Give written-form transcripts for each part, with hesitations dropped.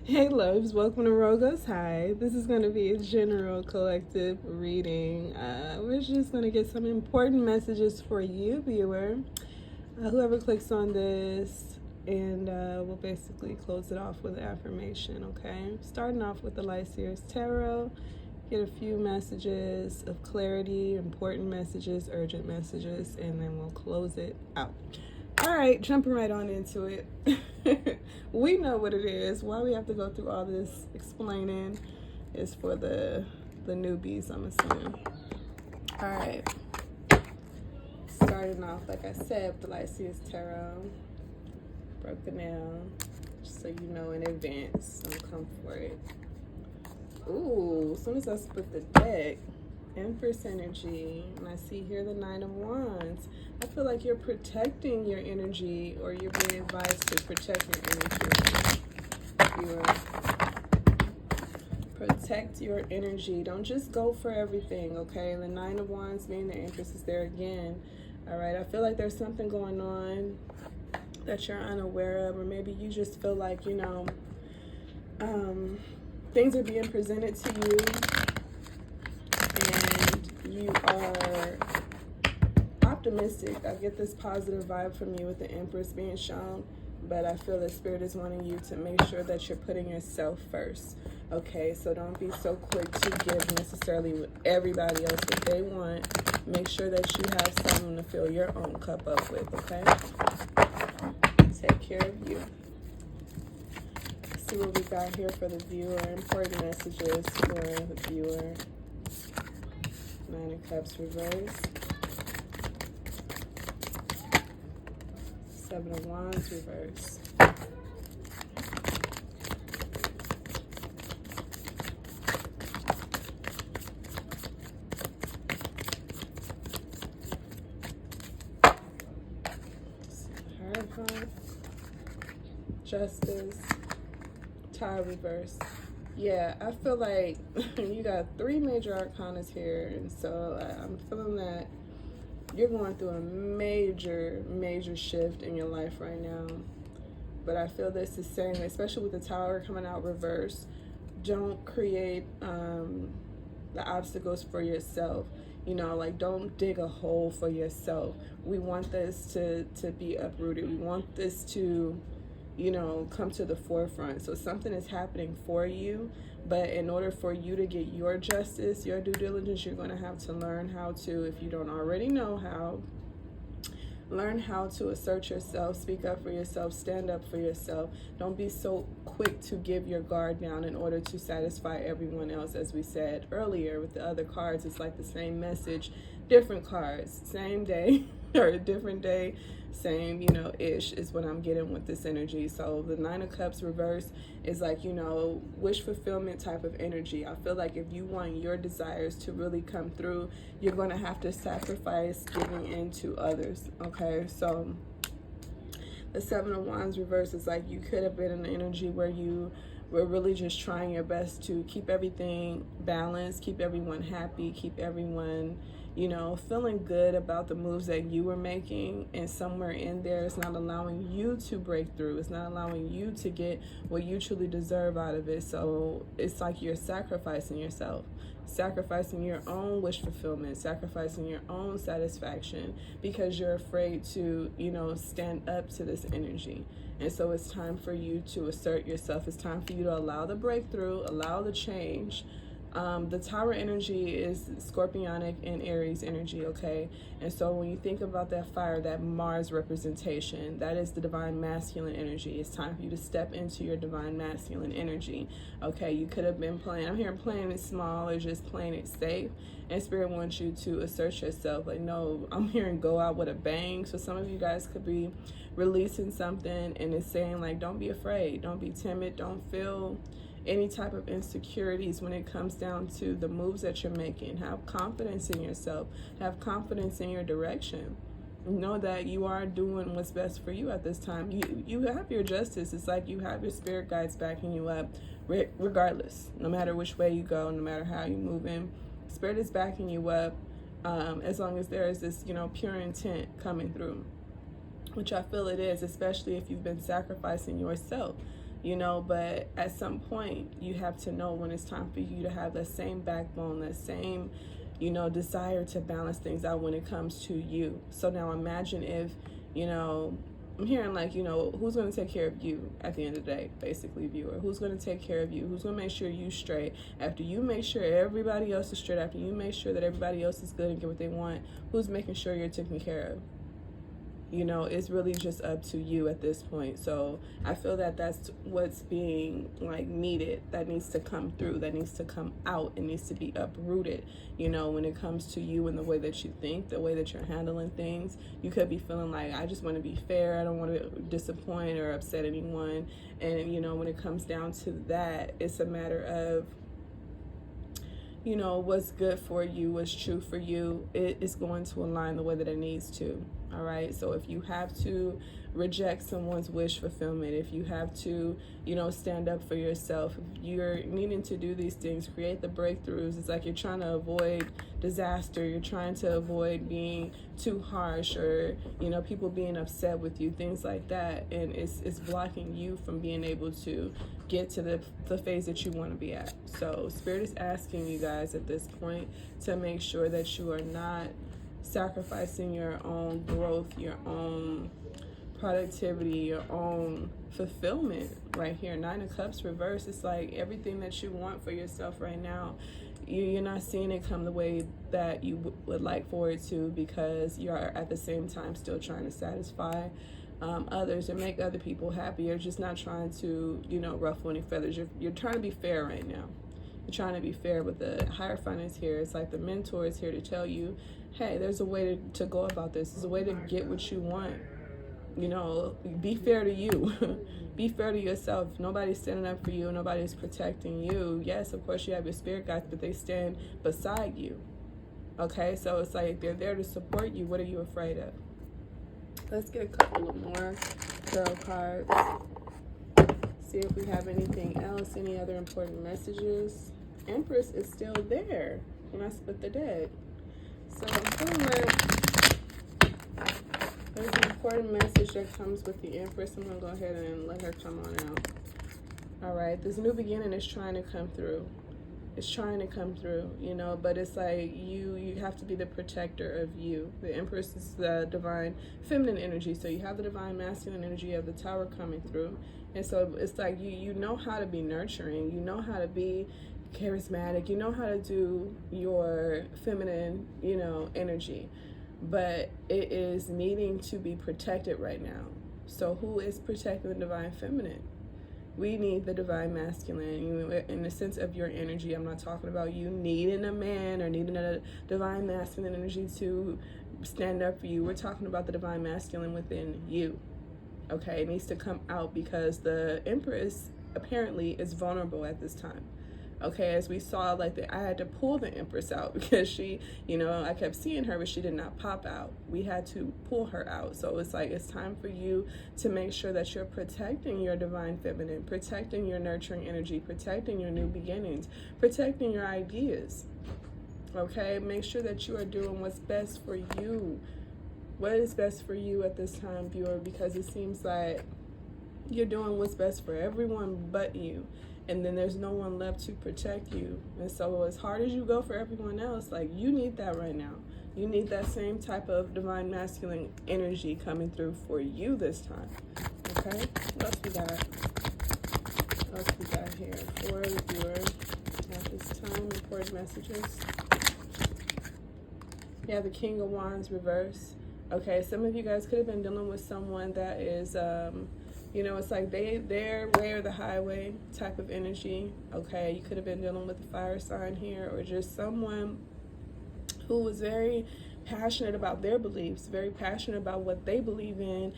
Hey loves, welcome to Rogos High. This is going to be a general collective reading. We're just going to get some important messages for you, viewer. Whoever clicks on this, and we'll basically close it off with an affirmation, okay? Starting off with the Lyseers Tarot, get a few messages of clarity, important messages, urgent messages, and then we'll close it out. All right, jumping right on into it. We know what it is. Why we have to go through all this explaining is for the newbies, I'm assuming. All right. Starting off, like I said, with the Lyseers Tarot. Broken down, just so you know in advance. Don't come for it. Ooh, as soon as I split the deck, Empress energy, and I see here the Nine of Wands. I feel like you're protecting your energy, or you're being advised to protect your energy. Protect your energy. Don't just go for everything, okay? The Nine of Wands meaning the Empress is there again. All right, I feel like there's something going on that you're unaware of, or maybe you just feel like, things are being presented to you, and you are optimistic. I get this positive vibe from you with the Empress being shown, but I feel that Spirit is wanting you to make sure that you're putting yourself first. Okay, so don't be so quick to give necessarily what everybody else what they want. Make sure that you have something to fill your own cup up with, okay? Take care of you. Let's see what we got here for the viewer. Important messages for the viewer. Nine of Cups reverse. Seven of Wands reverse. Hierophant. Justice. Tower reverse. Yeah, I feel like you got three major arcanas here, and so I'm feeling that you're going through a major shift in your life right now. But I feel this is saying, especially with the Tower coming out reverse, don't create the obstacles for yourself. Like, don't dig a hole for yourself. We want this to be uprooted. We want this to come to the forefront. So something is happening for you, but in order for you to get your justice, your due diligence, you're going to have to learn how to, if you don't already know how, learn how to assert yourself, speak up for yourself, stand up for yourself. Don't be so quick to give your guard down in order to satisfy everyone else. As we said earlier with the other cards, it's like the same message, different cards, same day or a different day, same, ish is what I'm getting with this energy. So the Nine of Cups reverse is like, wish fulfillment type of energy. I feel like if you want your desires to really come through, you're going to have to sacrifice giving in to others, okay? So the Seven of Wands reverse is like you could have been in an energy where you were really just trying your best to keep everything balanced, keep everyone happy, keep everyone feeling good about the moves that you were making, and somewhere in there it's not allowing you to break through. It's not allowing you to get what you truly deserve out of it. So it's like you're sacrificing yourself, sacrificing your own wish fulfillment, sacrificing your own satisfaction because you're afraid to, stand up to this energy. And so it's time for you to assert yourself. It's time for you to allow the breakthrough, allow the change. The Tower energy is Scorpionic and Aries energy, okay? And so when you think about that fire, that Mars representation, that is the divine masculine energy. It's time for you to step into your divine masculine energy, okay? You could have been playing, I'm here playing it small or just playing it safe, and Spirit wants you to assert yourself. Like, no, I'm hearing go out with a bang. So some of you guys could be releasing something, and it's saying, like, don't be afraid, don't be timid, don't feel any type of insecurities when it comes down to the moves that you're making. Have confidence in yourself. Have confidence in your direction. Know that you are doing what's best for you at this time. You have your justice. It's like you have your spirit guides backing you up regardless. No matter which way you go, no matter how you move in, Spirit is backing you up as long as there is this, pure intent coming through, which I feel it is, especially if you've been sacrificing yourself. you know, but at some point you have to know when it's time for you to have that same backbone, that same, you know, desire to balance things out when it comes to you. So now imagine if, you know, I'm hearing like, you know, who's going to take care of you at the end of the day, basically, viewer? Who's going to take care of you? Who's going to make sure you straight? After you make sure everybody else is straight, after you make sure that everybody else is good and get what they want, who's making sure you're taken care of? You know, it's really just up to you at this point. So I feel that that's what's being like needed, that needs to come through, that needs to come out, it needs to be uprooted, you know, when it comes to you and the way that you think, the way that you're handling things. You could be feeling like, I just want to be fair, I don't want to disappoint or upset anyone. And, you know, when it comes down to that, it's a matter of, you know, what's good for you, what's true for you, it is going to align the way that it needs to. All right. So if you have to reject someone's wish fulfillment, if you have to, you know, stand up for yourself, if you're needing to do these things, create the breakthroughs. It's like you're trying to avoid disaster. You're trying to avoid being too harsh or, you know, people being upset with you, things like that. And it's blocking you from being able to get to the phase that you want to be at. So Spirit is asking you guys at this point to make sure that you are not sacrificing your own growth, your own productivity, your own fulfillment right here. 9 of Cups reverse. It's like everything that you want for yourself right now, you're not seeing it come the way that you would like for it to, because you're at the same time still trying to satisfy others and make other people happy. You're just not trying to, you know, ruffle any feathers. You're trying to be fair right now. You're trying to be fair, but the Hierophant is here. It's like the mentor is here to tell you, hey, there's a way to go about this. There's a way to get what you want. You know, be fair to you. Be fair to yourself. Nobody's standing up for you. Nobody's protecting you. Yes, of course you have your spirit guides, but they stand beside you. Okay, so it's like they're there to support you. What are you afraid of? Let's get a couple of more tarot cards. See if we have anything else, any other important messages. Empress is still there when I split the deck. So I'm feeling like there's an important message that comes with the Empress. I'm going to go ahead and let her come on out. All right, this new beginning is trying to come through. It's trying to come through, you know, but it's like you have to be the protector of you. The Empress is the divine feminine energy, so you have the divine masculine energy of the Tower coming through. And so it's like you know how to be nurturing, you know how to be charismatic, you know how to do your feminine, you know, energy, but it is needing to be protected right now. So who is protecting the divine feminine? We need the divine masculine. In the sense of your energy, I'm not talking about you needing a man or needing a divine masculine energy to stand up for you. We're talking about the divine masculine within you. Okay, it needs to come out because the Empress apparently is vulnerable at this time. Okay, as we saw, like I had to pull the Empress out because she, you know, I kept seeing her, but she did not pop out. We had to pull her out. So it's like it's time for you to make sure that you're protecting your divine feminine, protecting your nurturing energy, protecting your new beginnings, protecting your ideas. Okay, make sure that you are doing what's best for you. What is best for you at this time, viewer? Because it seems like you're doing what's best for everyone but you. And then there's no one left to protect you. And so as hard as you go for everyone else, like you need that right now. You need that same type of divine masculine energy coming through for you this time. Okay? What else we got? What else we got here for the viewer at this time? Important messages. Yeah, the King of Wands reverse. Okay, some of you guys could have been dealing with someone that is you know, it's like they're way or the highway type of energy. Okay, you could have been dealing with a fire sign here, or just someone who was very passionate about their beliefs, very passionate about what they believe in,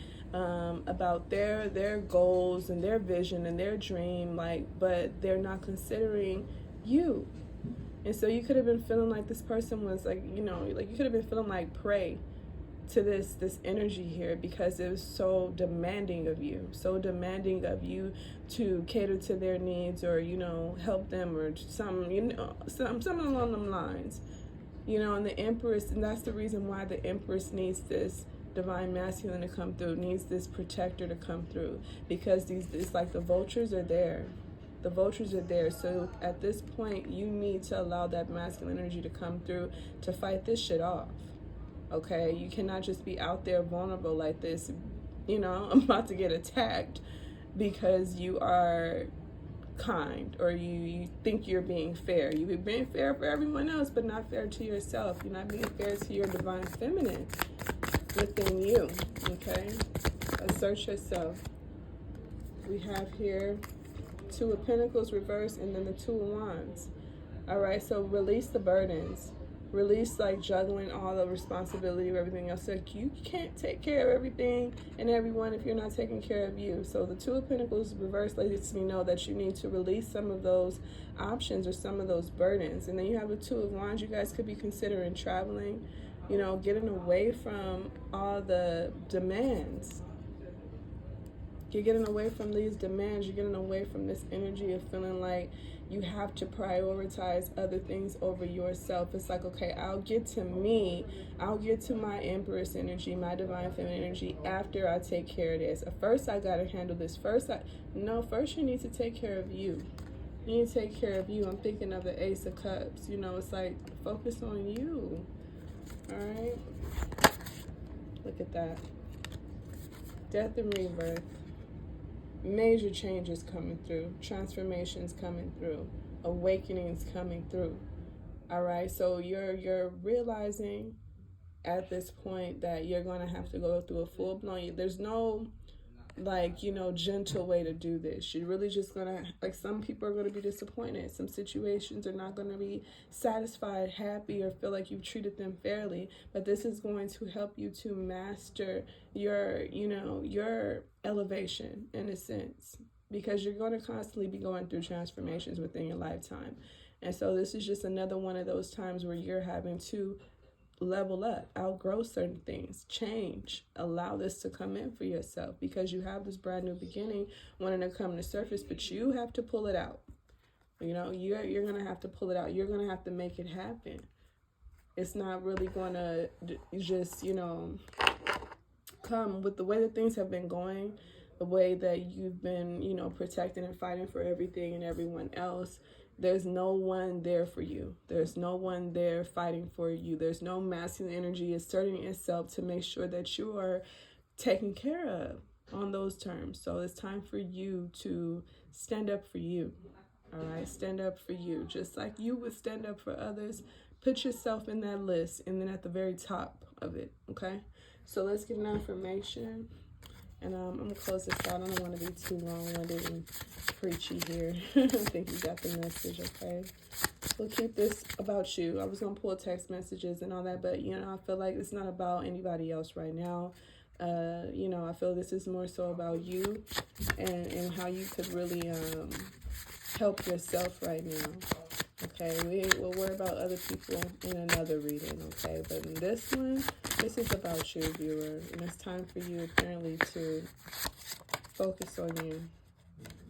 about their goals and their vision and their dream, like, but they're not considering you. And so you could have been feeling like this person was like, you know, like you could have been feeling like prey to this energy here, because it was so demanding of you to cater to their needs, or, you know, help them, or some, you know, some along them lines, you know. And the Empress, and that's the reason why the Empress needs this divine masculine to come through, needs this protector to come through, because it's like the vultures are there. The vultures are there. So at this point, you need to allow that masculine energy to come through to fight this shit off. Okay? You cannot just be out there vulnerable like this, you know, I'm about to get attacked because you are kind, or you think you're being fair. You're being fair for everyone else, but not fair to yourself. You're not being fair to your divine feminine within you. Okay? Assert yourself. We have here Two of Pentacles reversed, and then the Two of Wands. All right, so release the burdens. Release like juggling all the responsibility of everything else. Like, you can't take care of everything and everyone if you're not taking care of you. So the Two of Pentacles reversed lets me know that you need to release some of those options or some of those burdens. And then you have the Two of Wands. You guys could be considering traveling, you know, getting away from all the demands. You're getting away from these demands. You're getting away from this energy of feeling like you have to prioritize other things over yourself. It's like, okay, I'll get to me. I'll get to my Empress energy, my divine feminine energy after I take care of this. First, I got to handle this. First you need to take care of you. You need to take care of you. I'm thinking of the Ace of Cups. You know, it's like, focus on you. All right? Look at that. Death and rebirth. Major changes coming through, transformations coming through, awakenings coming through. All right, so you're realizing at this point that you're going to have to go through a full-blown, there's no like, you know, gentle way to do this. You're really just gonna, like, some people are going to be disappointed. Some situations are not going to be satisfied, happy, or feel like you've treated them fairly. But this is going to help you to master your, you know, your elevation in a sense, because you're going to constantly be going through transformations within your lifetime. And so this is just another one of those times where you're having to level up, outgrow certain things, change, allow this to come in for yourself, because you have this brand new beginning wanting to come to surface, but you have to pull it out. You know, you're gonna have to pull it out. You're gonna have to make it happen. It's not really gonna just, you know, come with the way that things have been going, the way that you've been, you know, protecting and fighting for everything and everyone else. There's no one there for you. There's no one there fighting for you. There's no masculine energy asserting itself to make sure that you are taken care of on those terms. So it's time for you to stand up for you. All right, stand up for you. Just like you would stand up for others, put yourself in that list and then at the very top of it, okay? So let's get an affirmation. And I'm going to close this out. I don't want to be too long-winded and preachy here. I think you got the message, okay? We'll keep this about you. I was going to pull text messages and all that, but, you know, I feel like it's not about anybody else right now. You know, I feel this is more so about you and how you could really help yourself right now. Okay, we'll worry about other people in another reading, okay? But in this one, this is about you, viewer. And it's time for you, apparently, to focus on you.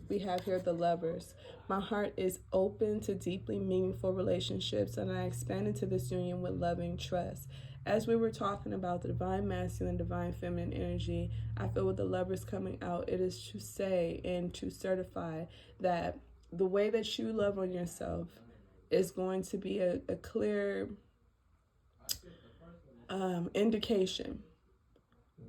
We have here the Lovers. My heart is open to deeply meaningful relationships, and I expand into this union with loving trust. As we were talking about the divine masculine, divine feminine energy, I feel with the Lovers coming out, it is to say and to certify that the way that you love on yourself is going to be a clear indication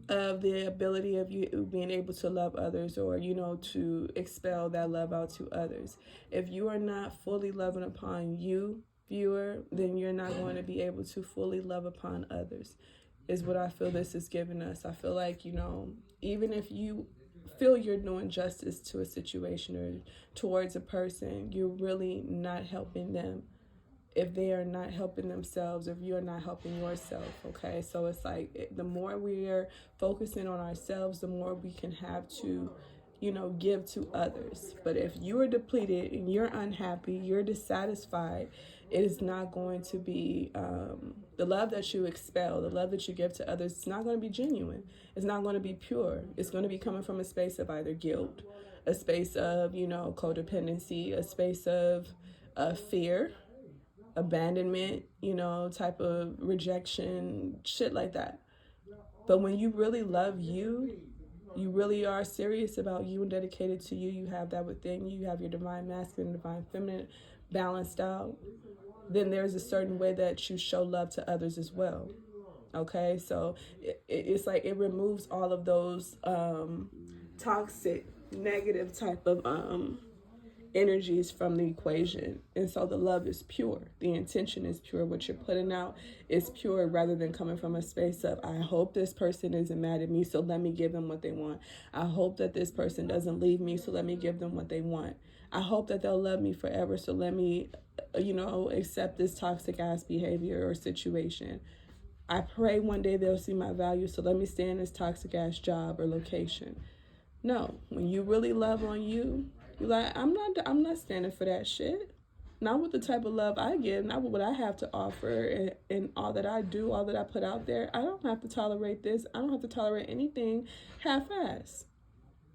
of the ability of you being able to love others, or, you know, to expel that love out to others. If you are not fully loving upon you, viewer, then you're not going to be able to fully love upon others, is what I feel this is giving us. I feel like, you know, even if you feel you're doing justice to a situation or towards a person, you're really not helping them if they are not helping themselves, if you're not helping yourself, okay? So it's like, the more we are focusing on ourselves, the more we can have to, you know, give to others. But if you are depleted and you're unhappy, you're dissatisfied, it is not going to be the love that you expel, the love that you give to others. It's not going to be genuine. It's not going to be pure. It's going to be coming from a space of either guilt, a space of, you know, codependency, a space of fear, abandonment, you know, type of rejection, shit like that. But when you really love you, you really are serious about you and dedicated to you, you have that within you, you have your divine masculine, divine feminine balanced out, then there's a certain way that you show love to others as well. Okay, so it's like it removes all of those toxic, negative type of energies from the equation. And so the love is pure, the intention is pure, what you're putting out is pure, rather than coming from a space of, I hope this person isn't mad at me, so let me give them what they want. I hope that this person doesn't leave me, so let me give them what they want. I hope that they'll love me forever, so let me accept this toxic ass behavior or situation. I pray one day they'll see my value, so let me stay in this toxic ass job or location. No, when you really love on you, you're like, I'm not standing for that shit. Not with the type of love I give, not with what I have to offer and all that I do, all that I put out there. I don't have to tolerate this. I don't have to tolerate anything half-ass.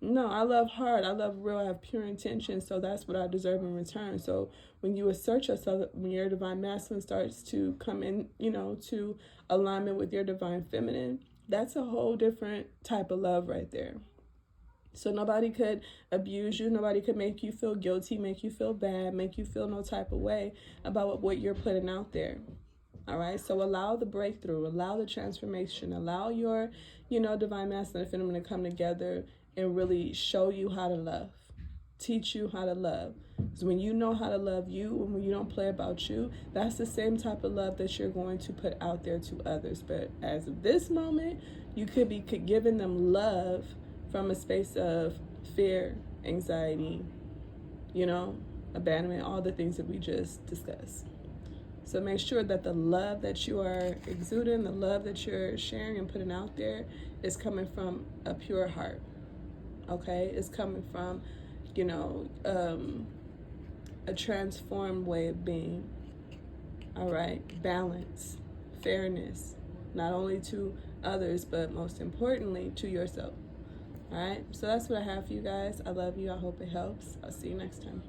No, I love hard. I love real. I have pure intention. So that's what I deserve in return. So when you assert yourself, when your divine masculine starts to come in, to alignment with your divine feminine, that's a whole different type of love right there. So nobody could abuse you. Nobody could make you feel guilty, make you feel bad, make you feel no type of way about what you're putting out there. All right. So allow the breakthrough, allow the transformation, allow your, divine masculine and feminine to come together and really show you how to love, teach you how to love. Because when you know how to love you and when you don't play about you, that's the same type of love that you're going to put out there to others. But as of this moment, you could be giving them love from a space of fear, anxiety, abandonment, all the things that we just discussed. So make sure that the love that you are exuding, the love that you're sharing and putting out there is coming from a pure heart, okay? It's coming from, a transformed way of being, all right? Balance, fairness, not only to others, but most importantly, to yourself. All right, so that's what I have for you guys. I love you. I hope it helps. I'll see you next time.